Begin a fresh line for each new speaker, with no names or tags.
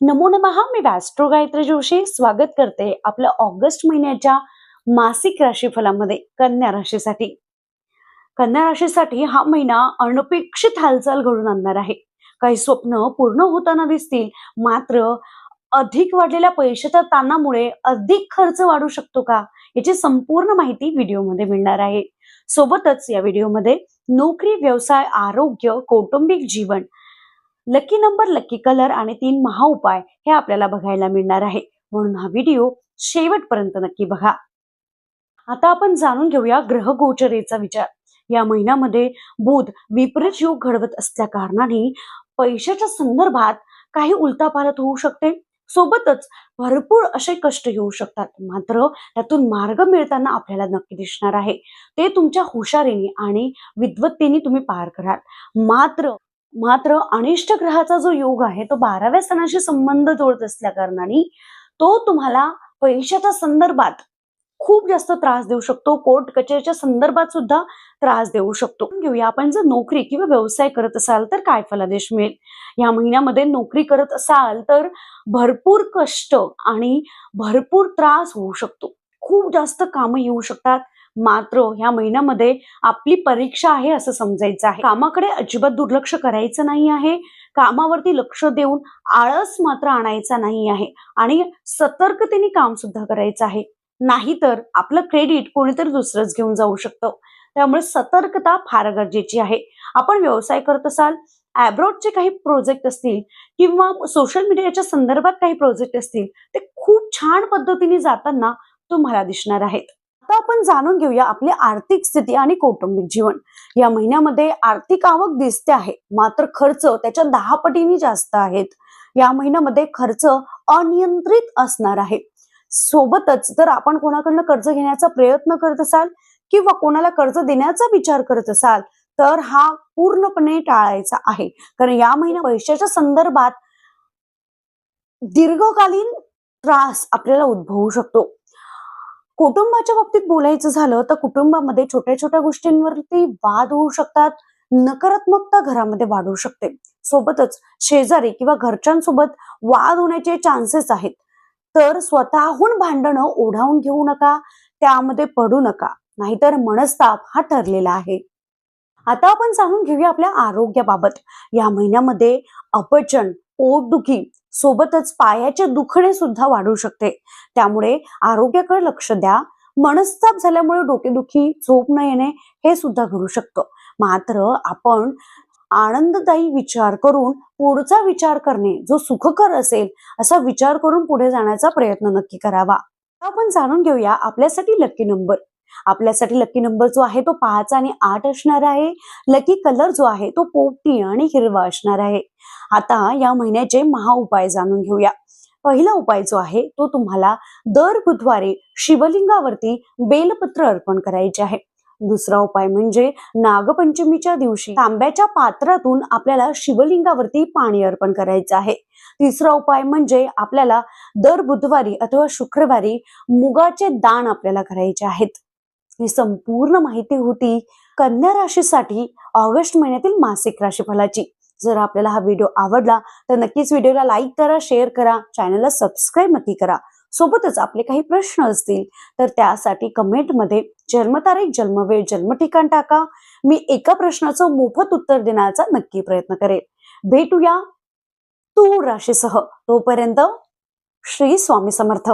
नमो नमः. मी वॅस्ट्रो गायत्री जोशी स्वागत करते आपल्या ऑगस्ट महिन्याच्या मासिक राशीफलामध्ये कन्या राशीसाठी. कन्या राशीसाठी हा महिना अनपेक्षित हालचाल घडून आणणार आहे. काही स्वप्न पूर्ण होताना दिसतील, मात्र अधिक वाढलेल्या पैशाच्या ताणामुळे अधिक खर्च वाढू शकतो का, याची संपूर्ण माहिती व्हिडिओमध्ये मिळणार आहे. सोबतच या व्हिडिओमध्ये नोकरी, व्यवसाय, आरोग्य, कौटुंबिक जीवन, लकी नंबर, लकी कलर आणि 3 महाउपाय हे आपल्याला बघायला मिळणार आहे. म्हणून हा व्हिडिओ शेवटपर्यंत नक्की बघा. आता आपण जाणून घेऊया ग्रह गोचरेचा विचार. या महिन्यामध्ये बुध विपरीत योग घडवत असल्या कारणाने पैशाच्या संदर्भात काही उलथापालथ होऊ शकते. सोबतच भरपूर असे कष्ट येऊ शकतात, मात्र त्यातून मार्ग मिळताना आपल्याला नक्की दिसणार आहे. ते तुमच्या हुशारीने आणि विद्वत्तेने तुम्ही पार कराल. मात्र मात्र अनिष्ट ग्रहाचा जो योग आहे तो 12व्या स्थानाशी संबंध जोडत असल्या कारणाने तो तुम्हाला पैशाच्या संदर्भात खूप जास्त त्रास देऊ शकतो. कोर्ट कचेरीच्या संदर्भात सुद्धा त्रास देऊ शकतो. घेऊया आपण जर नोकरी किंवा व्यवसाय करत असाल तर काय फलादेश मिळेल. या महिन्यामध्ये नोकरी करत असाल तर भरपूर कष्ट आणि भरपूर त्रास होऊ शकतो. खूप जास्त कामं येऊ शकतात. मात्र ह्या महिन्यामध्ये आपली परीक्षा आहे असं समजायचं आहे. कामाकडे अजिबात दुर्लक्ष करायचं नाही आहे. कामावरती लक्ष देऊन आळस मात्र आणायचा नाही आहे आणि सतर्कतेने काम सुद्धा करायचं आहे. नाहीतर आपलं क्रेडिट कोणीतरी दुसरंच घेऊन जाऊ शकतं. त्यामुळे सतर्कता फार गरजेची आहे. आपण व्यवसाय करत असाल, अब्रॉडचे काही प्रोजेक्ट असतील किंवा सोशल मीडियाच्या संदर्भात काही प्रोजेक्ट असतील, ते खूप छान पद्धतीने जाताना तुम्हाला दिसणार आहेत. आता आपण जाणून घेऊया आपली आर्थिक स्थिती आणि कौटुंबिक जीवन. या महिन्यामध्ये आर्थिक आवक दिसते आहे, मात्र खर्च त्याच्या 10 पटीने जास्त आहेत. या महिन्यामध्ये खर्च अनियंत्रित असणार आहे. सोबतच जर आपण कोणाकडनं कर्ज घेण्याचा प्रयत्न करत असाल किंवा कोणाला कर्ज देण्याचा विचार करत असाल तर हा पूर्णपणे टाळायचा आहे. कारण या महिन्यात पैशाच्या संदर्भात दीर्घकालीन त्रास आपल्याला उद्भवू शकतो. कुटुंबाच्या बाबतीत बोलायचं झालं तर कुटुंबामध्ये छोट्या छोट्या गोष्टींवरती वाद होऊ शकतात. नकारात्मकता घरामध्ये वाढू शकते. सोबतच शेजारी किंवा घरच्यांसोबत वाद होण्याचे चान्सेस आहेत. तर स्वतःहून भांडणं ओढावून घेऊ नका, त्यामध्ये पडू नका, नाहीतर मनस्ताप हा ठरलेला आहे. आता आपण जाणून घेऊया आपल्या आरोग्याबाबत. या महिन्यामध्ये अपचन, पोटदुखी सोबतच पायाचे दुखणे सुद्धा वाढू शकते. त्यामुळे आरोग्याकडे लक्ष द्या. मनस्ताप झाल्यामुळे डोकेदुखी, झोप न येणे हे सुद्धा घडू शकतं. मात्र आपण आनंददायी विचार करून पुढचा विचार करणे जो सुखकर असेल असा विचार करून पुढे जाण्याचा प्रयत्न नक्की करावा. आपण जाणून घेऊया आपल्यासाठी लकी नंबर. आपल्यासाठी लकी नंबर जो आहे तो 5 आणि 8 असणार आहे. लकी कलर जो आहे तो पोपटी आणि हिरवा असणार आहे. आता या महिन्याचे महाउपाय जाणून घेऊया. पहिला उपाय जो आहे तो तुम्हाला दर बुधवारी शिवलिंगावरती बेलपत्र अर्पण करायचे आहे. दुसरा उपाय म्हणजे नागपंचमीच्या दिवशी तांब्याच्या पात्रातून आपल्याला शिवलिंगावरती पाणी अर्पण करायचं आहे. तिसरा उपाय म्हणजे आपल्याला दर बुधवारी अथवा शुक्रवारी मुगाचे दान आपल्याला करायचे आहेत. ही संपूर्ण माहिती होती कन्या राशीसाठी ऑगस्ट महिन्यातील मासिक राशीफलाची. जर आपल्याला हा व्हिडिओ आवडला तर नक्कीच व्हिडिओला लाईक करा, शेअर करा, चॅनलला सबस्क्राईब नक्की करा. सोबतच आपले काही प्रश्न असतील तर त्यासाठी कमेंटमध्ये जन्मतारीख, जन्मवेळ, जन्मठिकाण टाका. मी एका प्रश्नाचं मोफत उत्तर देण्याचा नक्की प्रयत्न करेन. भेटूया तूळ राशीसह. तोपर्यंत श्री स्वामी समर्थ.